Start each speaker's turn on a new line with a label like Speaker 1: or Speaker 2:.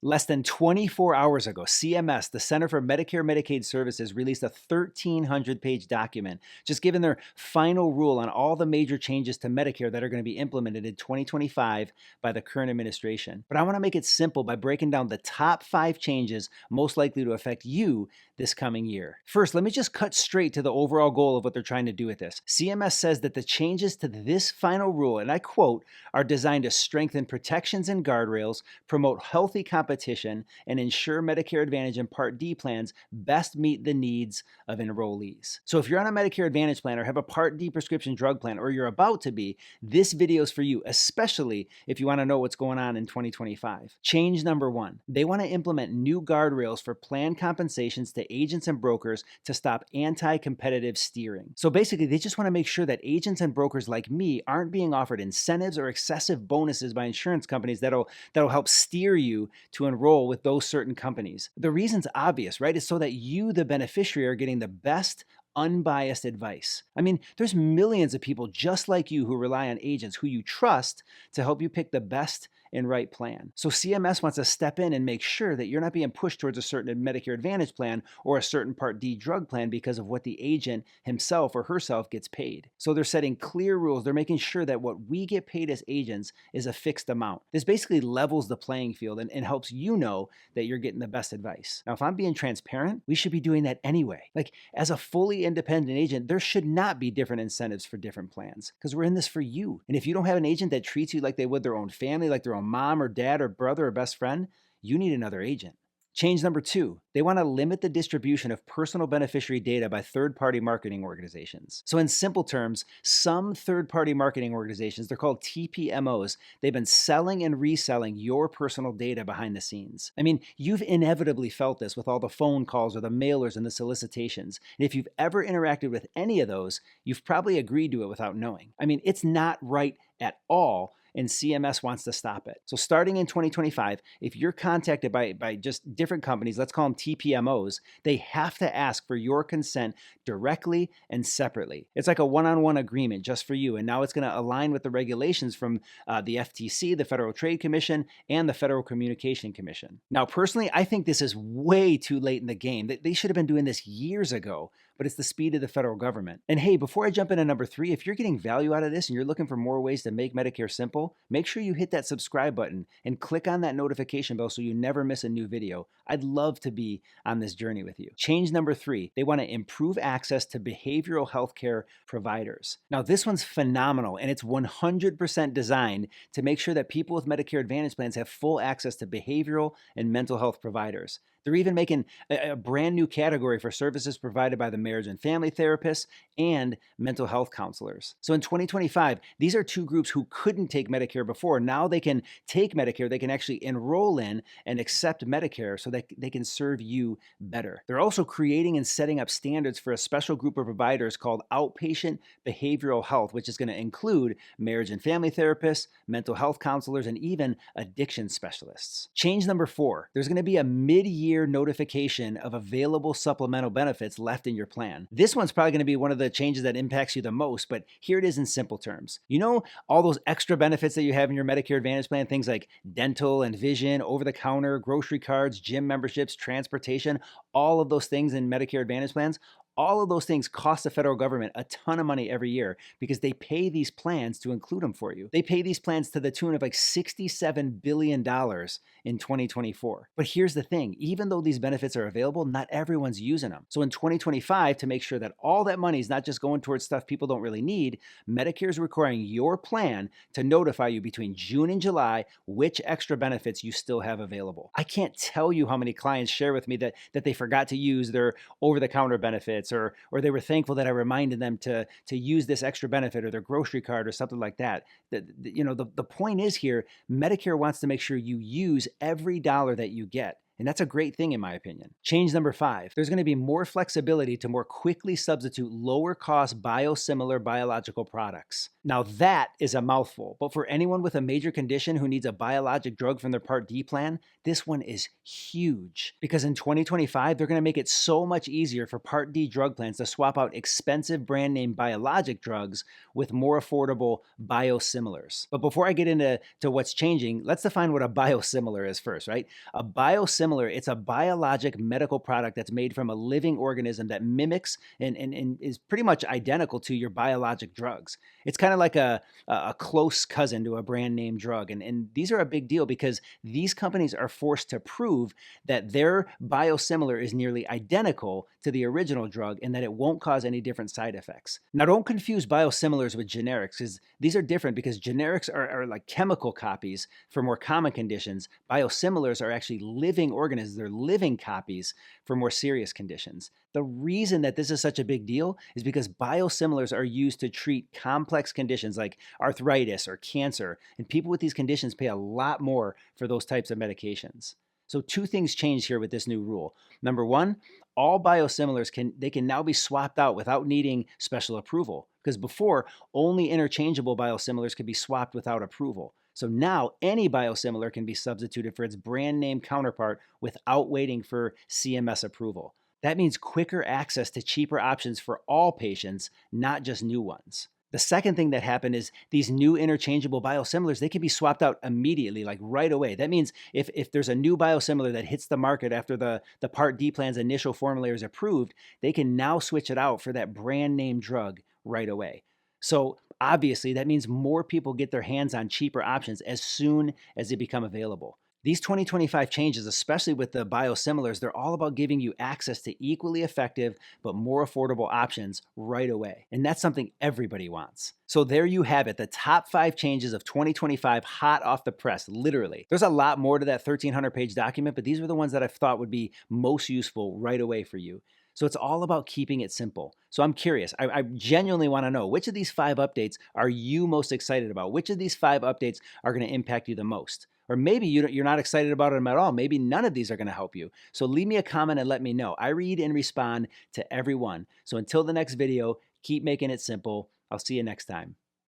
Speaker 1: Less than 24 hours ago, CMS, the Center for Medicare Medicaid Services, released a 1,300-page document just giving their final rule on all the major changes to Medicare that are going to be implemented in 2025 by the current administration. But I want to make it simple by breaking down the top 5 changes most likely to affect you this coming year. First, let me just cut straight to the overall goal of what they're trying to do with this. CMS says that the changes to this final rule, and I quote, are designed to strengthen protections and guardrails, promote healthy competition, and ensure Medicare Advantage and Part D plans best meet the needs of enrollees. So if you're on a Medicare Advantage plan or have a Part D prescription drug plan, or you're about to be, this video is for you, especially if you want to know what's going on in 2025. Change number 1. They want to implement new guardrails for plan compensations to agents and brokers to stop anti-competitive steering. So basically, they just want to make sure that agents and brokers like me aren't being offered incentives or excessive bonuses by insurance companies that'll help steer you to enroll with those certain companies. The reason's obvious, right? It's so that you, the beneficiary, are getting the best unbiased advice. I mean, there's millions of people just like you who rely on agents who you trust to help you pick the best and right plan. So CMS wants to step in and make sure that you're not being pushed towards a certain Medicare Advantage plan or a certain Part D drug plan because of what the agent himself or herself gets paid. So they're setting clear rules. They're making sure that what we get paid as agents is a fixed amount. This basically levels the playing field and helps you know that you're getting the best advice. Now, if I'm being transparent, we should be doing that anyway. Like, as a fully independent agent, there should not be different incentives for different plans because we're in this for you. And if you don't have an agent that treats you like they would their own family, like their own mom or dad or brother or best friend, you need another agent. Change number 2, they want to limit the distribution of personal beneficiary data by third-party marketing organizations. So in simple terms, some third-party marketing organizations, they're called TPMOs, they've been selling and reselling your personal data behind the scenes. I mean, you've inevitably felt this with all the phone calls or the mailers and the solicitations. And if you've ever interacted with any of those, you've probably agreed to it without knowing. I mean, it's not right at all, and CMS wants to stop it. So starting in 2025, if you're contacted by just different companies, let's call them TPMOs, they have to ask for your consent directly and separately. It's like a one-on-one agreement just for you, and now it's going to align with the regulations from the FTC, the Federal Trade Commission, and the Federal Communication Commission. Now, personally, I think this is way too late in the game. They should have been doing this years ago, but it's the speed of the federal government. And hey, before I jump into number 3, if you're getting value out of this and you're looking for more ways to make Medicare simple, make sure you hit that subscribe button and click on that notification bell so you never miss a new video. I'd love to be on this journey with you. Change number 3, they want to improve access to behavioral health care providers. Now, this one's phenomenal, and it's 100% designed to make sure that people with Medicare Advantage plans have full access to behavioral and mental health providers. They're even making a brand new category for services provided by the marriage and family therapists and mental health counselors. So in 2025, these are 2 groups who couldn't take Medicare before. Now they can take Medicare, they can actually enroll in and accept Medicare so that they can serve you better. They're also creating and setting up standards for a special group of providers called outpatient behavioral health, which is going to include marriage and family therapists, mental health counselors, and even addiction specialists. Change number 4, there's going to be a mid-year notification of available supplemental benefits left in your plan. This one's probably going to be one of the changes that impacts you the most, but here it is in simple terms. You know all those extra benefits that you have in your Medicare Advantage plan, things like dental and vision, over-the-counter, grocery cards, gym memberships, transportation, all of those things in Medicare Advantage plans? All of those things cost the federal government a ton of money every year because they pay these plans to include them for you. They pay these plans to the tune of like $67 billion in 2024. But here's the thing, even though these benefits are available, not everyone's using them. So in 2025, to make sure that all that money is not just going towards stuff people don't really need, Medicare is requiring your plan to notify you between June and July which extra benefits you still have available. I can't tell you how many clients share with me that they forgot to use their over-the-counter benefits, or they were thankful that I reminded them to use this extra benefit or their grocery card or something like that. The point is here, Medicare wants to make sure you use every dollar that you get. And that's a great thing in my opinion. Change number 5, there's going to be more flexibility to more quickly substitute lower cost biosimilar biological products. Now that is a mouthful, but for anyone with a major condition who needs a biologic drug from their Part D plan, this one is huge. Because in 2025, they're going to make it so much easier for Part D drug plans to swap out expensive brand name biologic drugs with more affordable biosimilars. But before I get into what's changing, let's define what a biosimilar is first, right? A biosimilar, it's a biologic medical product that's made from a living organism that mimics and is pretty much identical to your biologic drugs. It's kind of like a close cousin to a brand name drug. And these are a big deal because these companies are forced to prove that their biosimilar is nearly identical to the original drug and that it won't cause any different side effects. Now, don't confuse biosimilars with generics because these are different because generics are like chemical copies for more common conditions. Biosimilars are actually living organisms, they're living copies for more serious conditions. The reason that this is such a big deal is because biosimilars are used to treat complex conditions like arthritis or cancer, and people with these conditions pay a lot more for those types of medications. So two things change here with this new rule. Number one, all biosimilars can now be swapped out without needing special approval, because before only interchangeable biosimilars could be swapped without approval. So now any biosimilar can be substituted for its brand name counterpart without waiting for CMS approval. That means quicker access to cheaper options for all patients, not just new ones. The second thing that happened is these new interchangeable biosimilars, they can be swapped out immediately, like right away. That means if there's a new biosimilar that hits the market after the Part D plan's initial formulary is approved, they can now switch it out for that brand name drug right away. So obviously, that means more people get their hands on cheaper options as soon as they become available. These 2025 changes, especially with the biosimilars, they're all about giving you access to equally effective but more affordable options right away. And that's something everybody wants. So there you have it, the top 5 changes of 2025 hot off the press, literally. There's a lot more to that 1,300-page document, but these were the ones that I thought would be most useful right away for you. So it's all about keeping it simple. So I'm curious, I genuinely want to know, which of these 5 updates are you most excited about? Which of these 5 updates are going to impact you the most? Or maybe you're not excited about them at all. Maybe none of these are going to help you. So leave me a comment and let me know. I read and respond to everyone. So until the next video, keep making it simple. I'll see you next time.